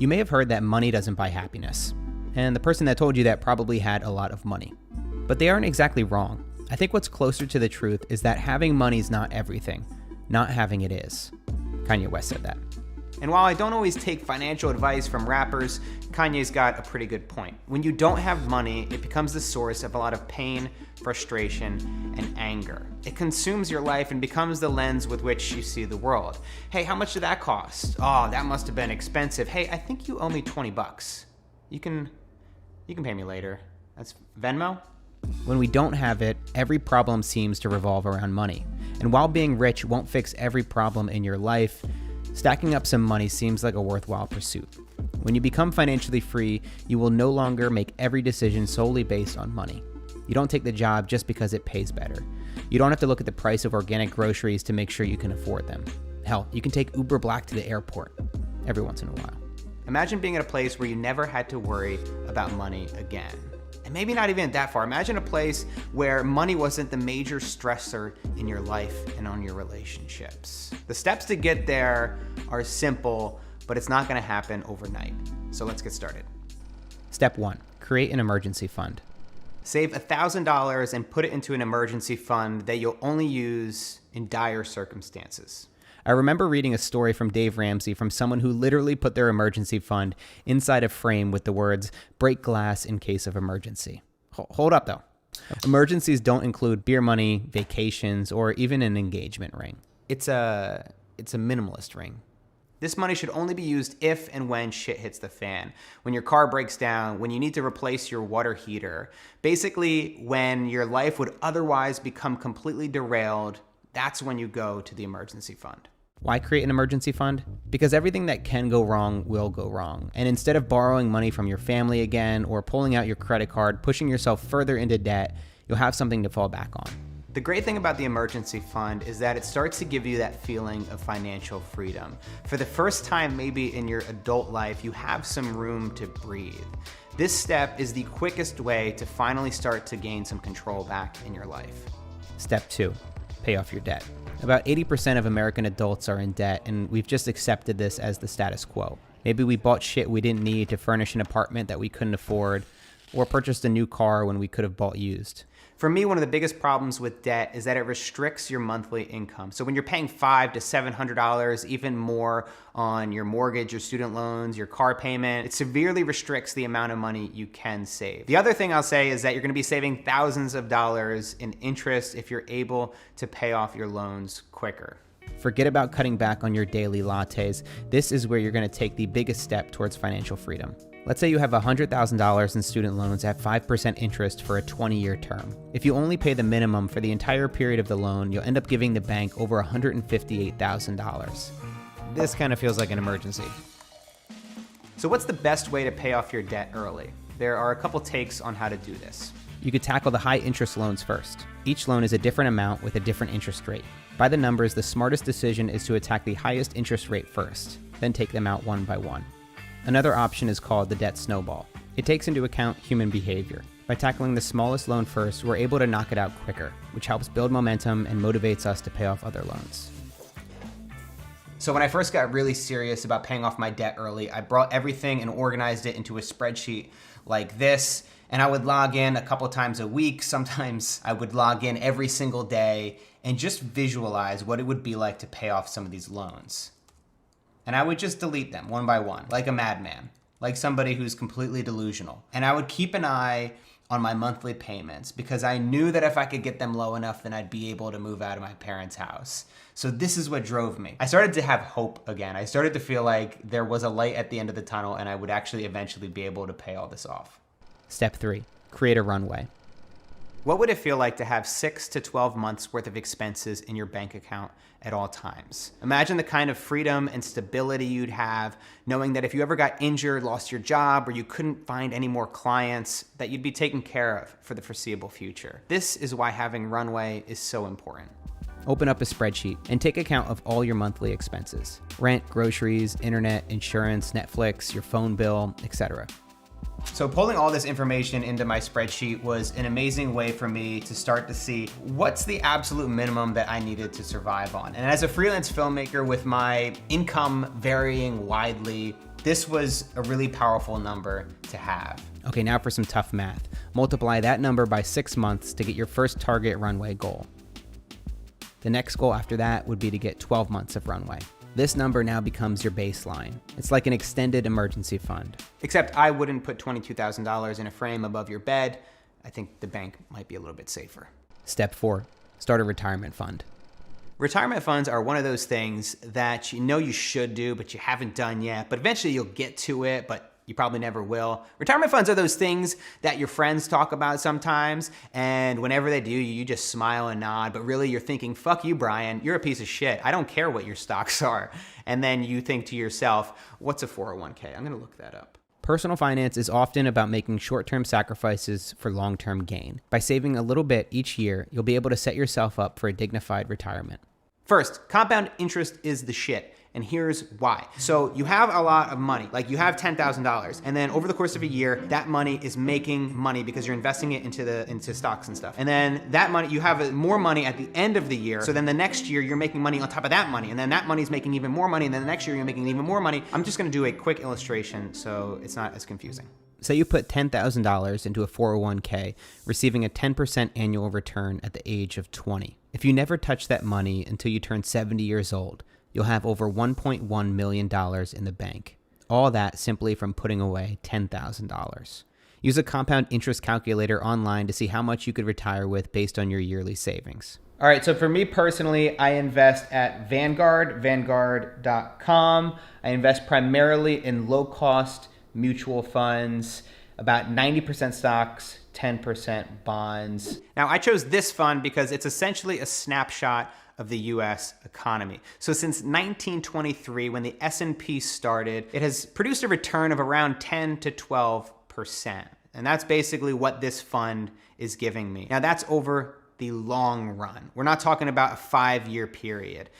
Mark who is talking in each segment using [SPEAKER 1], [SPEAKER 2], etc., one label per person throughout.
[SPEAKER 1] You may have heard that money doesn't buy happiness, and the person that told you that probably had a lot of money. But they aren't exactly wrong. I think what's closer to the truth is that having money is not everything. Not having it is. Kanye West said that. And while I don't always take financial advice from rappers, Kanye's got a pretty good point. When you don't have money, it becomes the source of a lot of pain, frustration, and anger. It consumes your life and becomes the lens with which you see the world. Hey, how much did that cost? Oh, that must have been expensive. Hey, I think you owe me 20 bucks. You can pay me later. That's Venmo? When we don't have it, every problem seems to revolve around money. And while being rich won't fix every problem in your life, stacking up some money seems like a worthwhile pursuit. When you become financially free, you will no longer make every decision solely based on money. You don't take the job just because it pays better. You don't have to look at the price of organic groceries to make sure you can afford them. Hell, you can take Uber Black to the airport every once in a while. Imagine being at a place where you never had to worry about money again. And maybe not even that far. Imagine a place where money wasn't the major stressor in your life and on your relationships. The steps to get there are simple, but it's not gonna happen overnight. So let's get started. Step 1, create an emergency fund. Save $1,000 and put it into an emergency fund that you'll only use in dire circumstances. I remember reading a story from Dave Ramsey from someone who literally put their emergency fund inside a frame with the words, "break glass in case of emergency." Hold up though. Emergencies don't include beer money, vacations, or even an engagement ring. It's a minimalist ring. This money should only be used if and when shit hits the fan. When your car breaks down, when you need to replace your water heater. Basically, when your life would otherwise become completely derailed, that's when you go to the emergency fund. Why create an emergency fund? Because everything that can go wrong will go wrong. And instead of borrowing money from your family again or pulling out your credit card, pushing yourself further into debt, you'll have something to fall back on. The great thing about the emergency fund is that it starts to give you that feeling of financial freedom. For the first time maybe in your adult life, you have some room to breathe. This step is the quickest way to finally start to gain some control back in your life. Step 2, pay off your debt. About 80% of American adults are in debt, and we've just accepted this as the status quo. Maybe we bought shit we didn't need to furnish an apartment that we couldn't afford, or purchased a new car when we could have bought used. For me, one of the biggest problems with debt is that it restricts your monthly income. So when you're paying $500 to $700, even more on your mortgage, your student loans, your car payment, it severely restricts the amount of money you can save. The other thing I'll say is that you're gonna be saving thousands of dollars in interest if you're able to pay off your loans quicker. Forget about cutting back on your daily lattes. This is where you're gonna take the biggest step towards financial freedom. Let's say you have $100,000 in student loans at 5% interest for a 20-year term. If you only pay the minimum for the entire period of the loan, you'll end up giving the bank over $158,000. This kind of feels like an emergency. So what's the best way to pay off your debt early? There are a couple takes on how to do this. You could tackle the high interest loans first. Each loan is a different amount with a different interest rate. By the numbers, the smartest decision is to attack the highest interest rate first, then take them out one by one. Another option is called the debt snowball. It takes into account human behavior. By tackling the smallest loan first, we're able to knock it out quicker, which helps build momentum and motivates us to pay off other loans. So when I first got really serious about paying off my debt early, I brought everything and organized it into a spreadsheet like this, and I would log in a couple times a week. Sometimes I would log in every single day and just visualize what it would be like to pay off some of these loans. And I would just delete them one by one, like a madman, like somebody who's completely delusional. And I would keep an eye on my monthly payments because I knew that if I could get them low enough, then I'd be able to move out of my parents' house. So this is what drove me. I started to have hope again. I started to feel like there was a light at the end of the tunnel and I would actually eventually be able to pay all this off. Step 3, create a runway. What would it feel like to have 6 to 12 months worth of expenses in your bank account at all times? Imagine the kind of freedom and stability you'd have knowing that if you ever got injured, lost your job, or you couldn't find any more clients, that you'd be taken care of for the foreseeable future. This is why having runway is so important. Open up a spreadsheet and take account of all your monthly expenses. Rent, groceries, internet, insurance, Netflix, your phone bill, etc. So pulling all this information into my spreadsheet was an amazing way for me to start to see what's the absolute minimum that I needed to survive on. And as a freelance filmmaker with my income varying widely, This was a really powerful number to have. Okay, now for some tough math. Multiply that number by 6 months to get your first target runway goal. The next goal after that would be to get 12 months of runway. This number now becomes your baseline. It's like an extended emergency fund. Except I wouldn't put $22,000 in a frame above your bed. I think the bank might be a little bit safer. Step 4, start a retirement fund. Retirement funds are one of those things that you know you should do, but you haven't done yet, but eventually you'll get to it, but you probably never will. Retirement funds are those things that your friends talk about sometimes, and whenever they do, you just smile and nod, but really you're thinking, fuck you, Brian, you're a piece of shit. I don't care what your stocks are. And then you think to yourself, what's a 401k? I'm gonna look that up. Personal finance is often about making short-term sacrifices for long-term gain. By saving a little bit each year, you'll be able to set yourself up for a dignified retirement. First, compound interest is the shit. And here's why. So you have a lot of money, like you have $10,000, and then over the course of a year, that money is making money because you're investing it into stocks and stuff. And then that money, you have more money at the end of the year. So then the next year you're making money on top of that money, and then that money's making even more money, and then the next year you're making even more money. I'm just gonna do a quick illustration so it's not as confusing. Say you put $10,000 into a 401k, receiving a 10% annual return at the age of 20. If you never touch that money until you turn 70 years old, you'll have over $1.1 million in the bank. All that simply from putting away $10,000. Use a compound interest calculator online to see how much you could retire with based on your yearly savings. All right, so for me personally, I invest at Vanguard, vanguard.com. I invest primarily in low-cost mutual funds, about 90% stocks, 10% bonds. Now, I chose this fund because it's essentially a snapshot of the US economy. So since 1923, when the S&P started, it has produced a return of around 10 to 12%. And that's basically what this fund is giving me. Now that's over the long run. We're not talking about a 5-year period.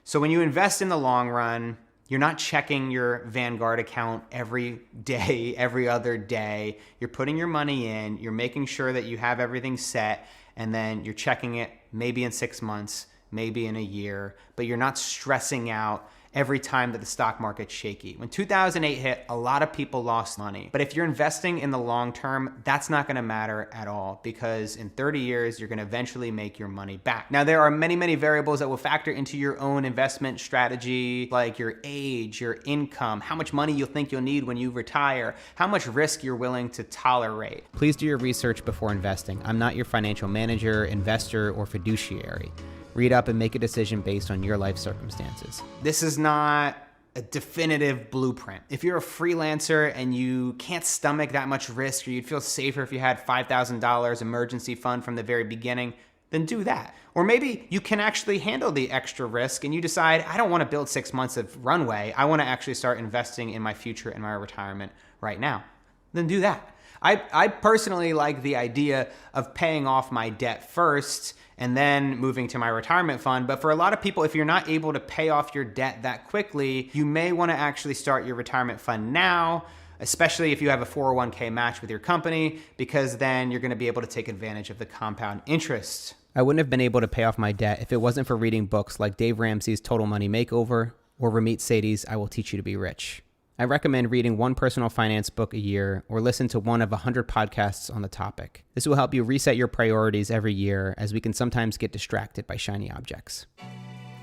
[SPEAKER 1] So when you invest in the long run, you're not checking your Vanguard account every day, every other day. You're putting your money in, you're making sure that you have everything set, and then you're checking it maybe in 6 months, maybe in a year, but you're not stressing out every time that the stock market's shaky. When 2008 hit, a lot of people lost money. But if you're investing in the long term, that's not gonna matter at all, because in 30 years, you're gonna eventually make your money back. Now, there are many, many variables that will factor into your own investment strategy, like your age, your income, how much money you'll think you'll need when you retire, how much risk you're willing to tolerate. Please do your research before investing. I'm not your financial manager, investor, or fiduciary. Read up and make a decision based on your life circumstances. This is not a definitive blueprint. If you're a freelancer and you can't stomach that much risk, or you'd feel safer if you had $5,000 emergency fund from the very beginning, then do that. Or maybe you can actually handle the extra risk and you decide, I don't want to build 6 months of runway. I want to actually start investing in my future and my retirement right now. Then do that. I personally like the idea of paying off my debt first and then moving to my retirement fund. But for a lot of people, if you're not able to pay off your debt that quickly, you may want to actually start your retirement fund now, especially if you have a 401k match with your company, because then you're going to be able to take advantage of the compound interest. I wouldn't have been able to pay off my debt if it wasn't for reading books like Dave Ramsey's Total Money Makeover or Ramit Sethi's I Will Teach You to Be Rich. I recommend reading one personal finance book a year or listen to one of 100 podcasts on the topic. This will help you reset your priorities every year, as we can sometimes get distracted by shiny objects.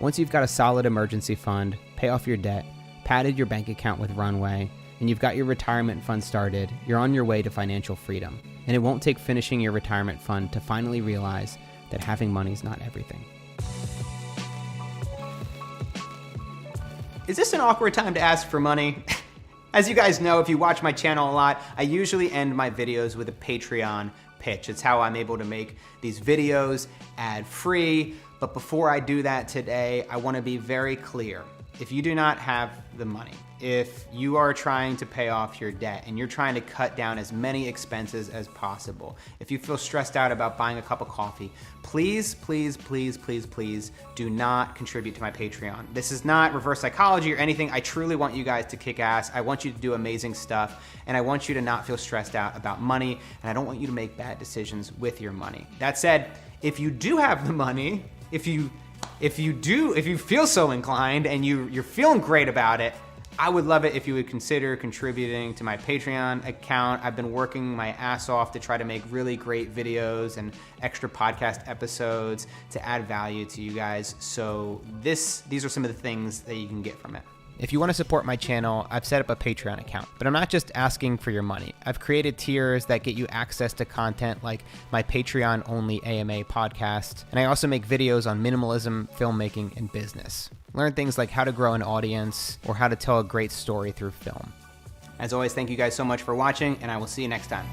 [SPEAKER 1] Once you've got a solid emergency fund, pay off your debt, padded your bank account with runway, and you've got your retirement fund started, you're on your way to financial freedom. And it won't take finishing your retirement fund to finally realize that having money is not everything. Is this an awkward time to ask for money? As you guys know, if you watch my channel a lot, I usually end my videos with a Patreon pitch. It's how I'm able to make these videos ad-free. But before I do that today, I want to be very clear. If you do not have the money, if you are trying to pay off your debt and you're trying to cut down as many expenses as possible, if you feel stressed out about buying a cup of coffee, please, please, please, please, please do not contribute to my Patreon. This is not reverse psychology or anything. I truly want you guys to kick ass. I want you to do amazing stuff, and I want you to not feel stressed out about money, and I don't want you to make bad decisions with your money. That said, if you do have the money, if you feel so inclined and you're feeling great about it, I would love it if you would consider contributing to my Patreon account. I've been working my ass off to try to make really great videos and extra podcast episodes to add value to you guys. So these are some of the things that you can get from it. If you want to support my channel, I've set up a Patreon account, but I'm not just asking for your money. I've created tiers that get you access to content like my Patreon-only AMA podcast, and I also make videos on minimalism, filmmaking, and business. Learn things like how to grow an audience or how to tell a great story through film. As always, thank you guys so much for watching, and I will see you next time.